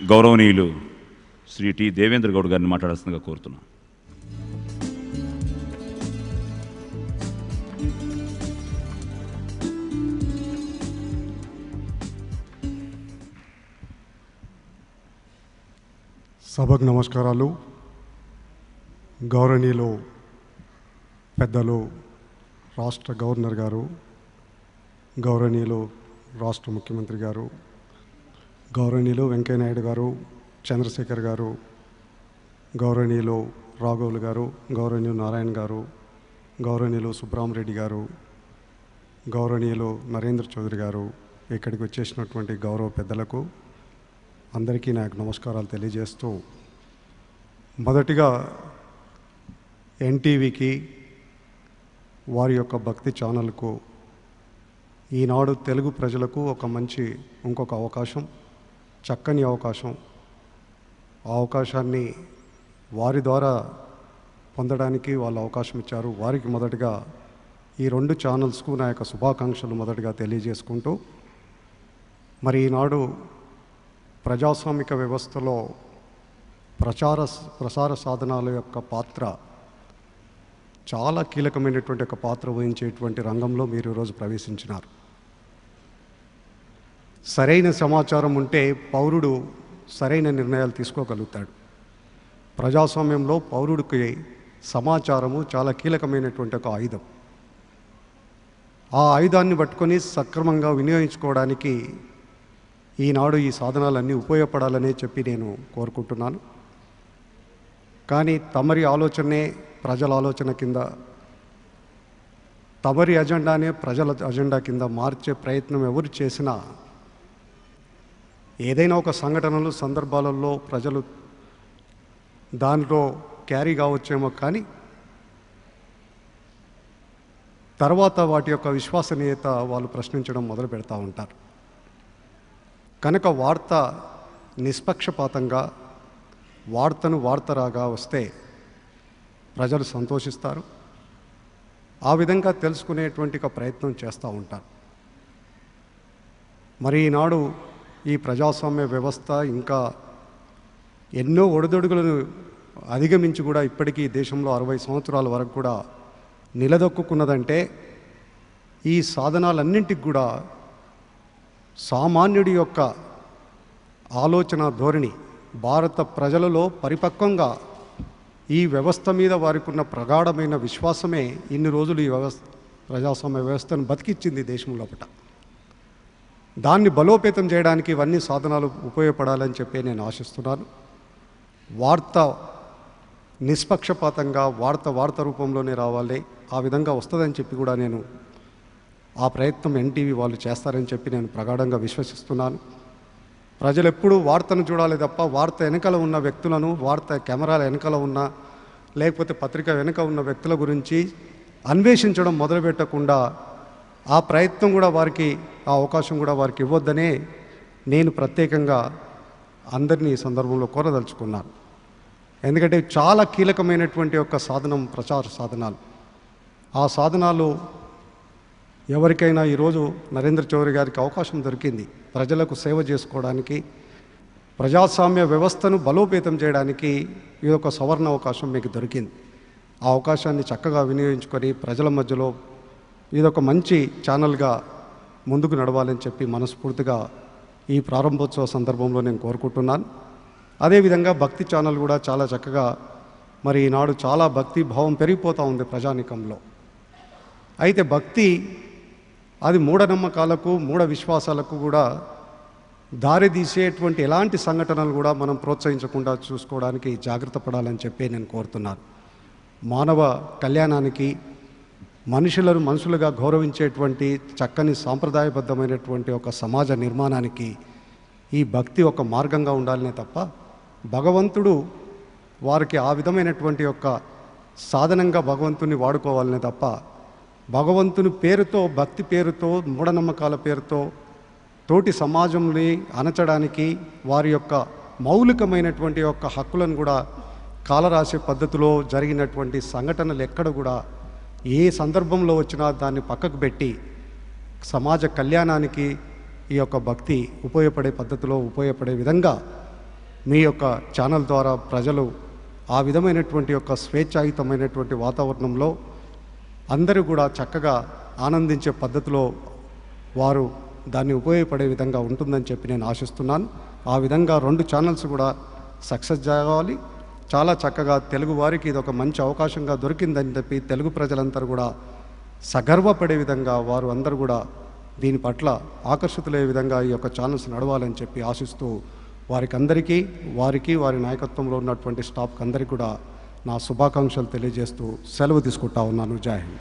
గౌరవనీయులు శ్రీ టి దేవేంద్ర గౌడ్ గారిని మాట్లాడాల్సిందిగా కోరుతున్నాను. సభకు నమస్కారాలు. గౌరవనీయులు పెద్దలు రాష్ట్ర గవర్నర్ గారు, గౌరవనీయులు రాష్ట్ర ముఖ్యమంత్రి గారు, గౌరవనీయులు వెంకయ్యనాయుడు గారు, చంద్రశేఖర్ గారు, గౌరవనీయులు రాఘవులు గారు, గౌరవనీయులు నారాయణ గారు, గౌరవనీయులు సుబ్రహ్మరెడ్డి గారు, గౌరవనీయులు నరేంద్ర చౌదరి గారు, ఇక్కడికి వచ్చేసినటువంటి గౌరవ పెద్దలకు అందరికీ నాకు నమస్కారాలు తెలియజేస్తూ, మొదటిగా ఎన్టీవీకి, వారి యొక్క భక్తి ఛానల్కు, ఈనాడు తెలుగు ప్రజలకు ఒక మంచి ఇంకొక అవకాశం, చక్కని అవకాశం, ఆ అవకాశాన్ని వారి ద్వారా పొందడానికి వాళ్ళు అవకాశం ఇచ్చారు. వారికి మొదటగా ఈ రెండు ఛానల్స్కు నా యొక్క శుభాకాంక్షలు మొదటగా తెలియజేసుకుంటూ, మరి ఈనాడు ప్రజాస్వామిక వ్యవస్థలో ప్రసార సాధనాల యొక్క పాత్ర చాలా కీలకమైనటువంటి ఒక పాత్ర వహించేటువంటి రంగంలో మీరు ఈరోజు ప్రవేశించినారు. సరైన సమాచారం ఉంటే పౌరుడు సరైన నిర్ణయాలు తీసుకోగలుగుతాడు. ప్రజాస్వామ్యంలో పౌరుడికి సమాచారము చాలా కీలకమైనటువంటి ఒక ఆయుధం. ఆ ఆయుధాన్ని పట్టుకొని సక్రమంగా వినియోగించుకోవడానికి ఈనాడు ఈ సాధనాలన్నీ ఉపయోగపడాలనే చెప్పి నేను కోరుకుంటున్నాను. కానీ తమరి ఆలోచనే ప్రజల ఆలోచన కింద, తమరి అజెండానే ప్రజల అజెండా కింద మార్చే ప్రయత్నం ఎవరు చేసినా, ఏదైనా ఒక సంఘటనలు సందర్భాలలో ప్రజలు దానిలో క్యారీ కావచ్చేమో, కానీ తర్వాత వాటి యొక్క విశ్వసనీయత వాళ్ళు ప్రశ్నించడం మొదలు పెడతా ఉంటారు. కనుక వార్త నిష్పక్షపాతంగా, వార్తను వార్తరాగా వస్తే ప్రజలు సంతోషిస్తారు. ఆ విధంగా తెలుసుకునేటువంటి ఒక ప్రయత్నం చేస్తూ ఉంటారు. మరి ఈనాడు ఈ ప్రజాస్వామ్య వ్యవస్థ ఇంకా ఎన్నో ఒడిదొడుగులను అధిగమించి కూడా ఇప్పటికీ దేశంలో 60 సంవత్సరాల వరకు కూడా నిలదొక్కున్నదంటే ఈ సాధనాలన్నింటికి కూడా సామాన్యుడి యొక్క ఆలోచన ధోరణి, భారత ప్రజలలో పరిపక్వంగా ఈ వ్యవస్థ మీద వారికి ఉన్న ప్రగాఢమైన విశ్వాసమే ఇన్ని రోజులు ఈ ప్రజాస్వామ్య వ్యవస్థను బతికిచ్చింది దేశం లోపల. దాన్ని బలోపేతం చేయడానికి ఇవన్నీ సాధనాలు ఉపయోగపడాలని చెప్పి నేను ఆశిస్తున్నాను. వార్త నిష్పక్షపాతంగా వార్త రూపంలోనే రావాలి, ఆ విధంగా వస్తుందని చెప్పి కూడా నేను ఆ ప్రయత్నం ఎన్టీవీ వాళ్ళు చేస్తారని చెప్పి నేను ప్రగాఢంగా విశ్వసిస్తున్నాను. ప్రజలు ఎప్పుడూ వార్తను చూడాలి తప్ప వార్త వెనకాల ఉన్న వ్యక్తులను, వార్త కెమెరాల వెనకాల ఉన్న లేకపోతే పత్రిక వెనుక ఉన్న వ్యక్తుల గురించి అన్వేషించడం మొదలుపెట్టకుండా ఆ ప్రయత్నం కూడా వారికి, ఆ అవకాశం కూడా వారికి ఇవ్వద్దనే నేను ప్రత్యేకంగా అందరినీ ఈ సందర్భంలో కోరదలుచుకున్నాను. ఎందుకంటే చాలా కీలకమైనటువంటి ఒక సాధనం ప్రచార సాధనాలు. ఆ సాధనాలు ఎవరికైనా ఈరోజు నరేంద్ర చౌదరి గారికి అవకాశం దొరికింది ప్రజలకు సేవ చేసుకోవడానికి, ప్రజాస్వామ్య వ్యవస్థను బలోపేతం చేయడానికి. ఇది ఒక సవర్ణ అవకాశం మీకు దొరికింది. ఆ అవకాశాన్ని చక్కగా వినియోగించుకొని ప్రజల మధ్యలో ఇదొక మంచి ఛానల్గా ముందుకు నడవాలని చెప్పి మనస్ఫూర్తిగా ఈ ప్రారంభోత్సవ సందర్భంలో నేను కోరుకుంటున్నాను. అదేవిధంగా భక్తి ఛానల్ కూడా చాలా చక్కగా, మరి ఈనాడు చాలా భక్తి భావం పెరిగిపోతూ ఉంది ప్రజానీకంలో. అయితే భక్తి అది మూఢనమ్మకాలకు, మూఢ విశ్వాసాలకు కూడా దారి తీసేటువంటి ఎలాంటి సంఘటనలు కూడా మనం ప్రోత్సహించకుండా చూసుకోవడానికి జాగ్రత్త పడాలని చెప్పి నేను కోరుతున్నాను. మానవ కళ్యాణానికి, మనుషులను మనుషులుగా గౌరవించేటువంటి చక్కని సాంప్రదాయబద్ధమైనటువంటి ఒక సమాజ నిర్మాణానికి ఈ భక్తి ఒక మార్గంగా ఉండాలనే తప్ప, భగవంతుడు వారికి ఆ విధమైనటువంటి ఒక సాధనంగా భగవంతుని వాడుకోవాలనే తప్ప, భగవంతుని పేరుతో, భక్తి పేరుతో, మూఢనమ్మకాల పేరుతో తోటి సమాజంని అణచడానికి, వారి యొక్క మౌలికమైనటువంటి యొక్క హక్కులను కూడా కాలరాసే పద్ధతిలో జరిగినటువంటి సంఘటనలు ఎక్కడ కూడా ఏ సందర్భంలో వచ్చినా దాన్ని పక్కకు పెట్టి సమాజ కళ్యాణానికి ఈ యొక్క భక్తి ఉపయోగపడే పద్ధతిలో ఉపయోగపడే విధంగా మీ యొక్క ఛానల్ ద్వారా ప్రజలు ఆ విధమైనటువంటి యొక్క స్వేచ్ఛాయుతమైనటువంటి వాతావరణంలో అందరూ కూడా చక్కగా ఆనందించే పద్ధతిలో వారు దాన్ని ఉపయోగపడే విధంగా ఉంటుందని చెప్పి నేను ఆశిస్తున్నాను. ఆ విధంగా 2 ఛానల్స్ కూడా సక్సెస్ కావాలి. చాలా చక్కగా తెలుగు వారికి ఇది ఒక మంచి అవకాశంగా దొరికిందని చెప్పి తెలుగు ప్రజలందరూ కూడా సగర్వపడే విధంగా వారు అందరూ కూడా దీని పట్ల ఆకర్షితులయ్యే విధంగా ఈ యొక్క ఛానల్స్ నడవాలని చెప్పి ఆశిస్తూ వారికి వారి నాయకత్వంలో ఉన్నటువంటి స్టాఫ్కి అందరికీ కూడా నా శుభాకాంక్షలు తెలియజేస్తూ సెలవు తీసుకుంటా ఉన్నాను. జై హింద్.